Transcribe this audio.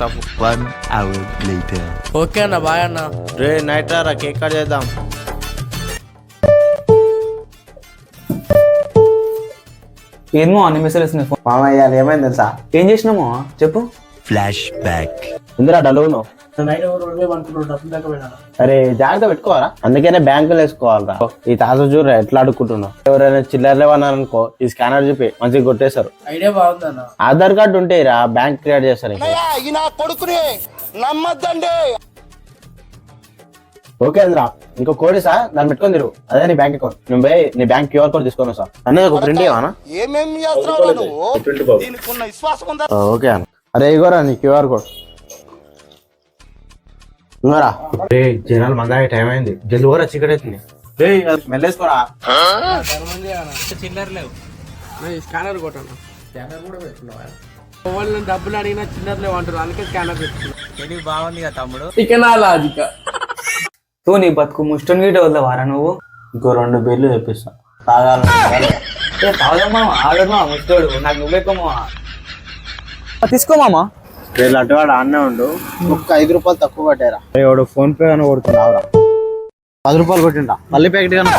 1 hour later. Okay అన్న bye అన్న. రే night రా కేక్ కట్ చేద్దాం. ఏమో అన్ని మెసేజ్ మామయ్య ఏమైంది తెలుసా? ఏం చేసినామో చెప్పు. Flashback. ఇందిరా డలుగును. అరే జాగ్రత్త పెట్టుకోవాలా, అందుకనే బ్యాంకులో వేసుకోవాలరా. ఈ తాత చూడరా ఎట్లా అడుక్కుంటున్నావు. ఎవరైనా చిల్లర లేవన్నారనుకో ఈ స్కానర్ చూపి మంచిగా కొట్టేశారు. ఐడియా బాగుందన్న. ఆధార్ కార్డు ఉంటే రా బ్యాంక్ క్రియేట్ చేస్తారు. ఓకే అందిరా, ఇంకో కోడి సార్ దాన్ని పెట్టుకొని తిరుగు. అదే నీ బ్యాంక్ అకౌంట్. నువ్వు పోయి నీ బ్యాంక్ క్యూఆర్ కోడ్ తీసుకొని సార్. అనేది ఒక ప్రింట్ ఇవ్వనా? ఓకే అన్న. అరే ఇగోరా నీ క్యూఆర్ కోడ్. ఇంకోరా రే జనాలు మందాగే టైం అయింది, జల్ది కూడా చీకటి అవుతుంది. రే మెల్లేసుకోరా. చిల్లర లేవు, స్కానర్ కొట్టాను. స్కానర్ కూడా పెట్టుకున్నావా? వాళ్ళని డబ్బులు అడిగినా చిల్లర లేవు అంటారు, అందుకే స్కానర్ పెట్టుకున్నా. బాగుంది కదా తమ్ముడు. ఇక నా లాజిక నువ్వు నీ బతుకు ముష్టం గీట వద్దవారా నువ్వు. ఇంకో 2 బీర్లు తెప్పిస్తా తాగాలి. తాగమ్మా ఆడమ్మా ముష్టోడు, నాకు నువ్వెక్కమ్మా తీసుకోమామా. వీళ్ళు అటువాడు అన్నే ఉండు, ఒక్క 5 రూపాయలు తక్కువ కట్టారా. ఎవడు ఫోన్ పే అని కొడుతుంది ఆవిడ. 10 రూపాయలు కొట్టిండా మళ్ళీ ప్యాకెట్ కానీ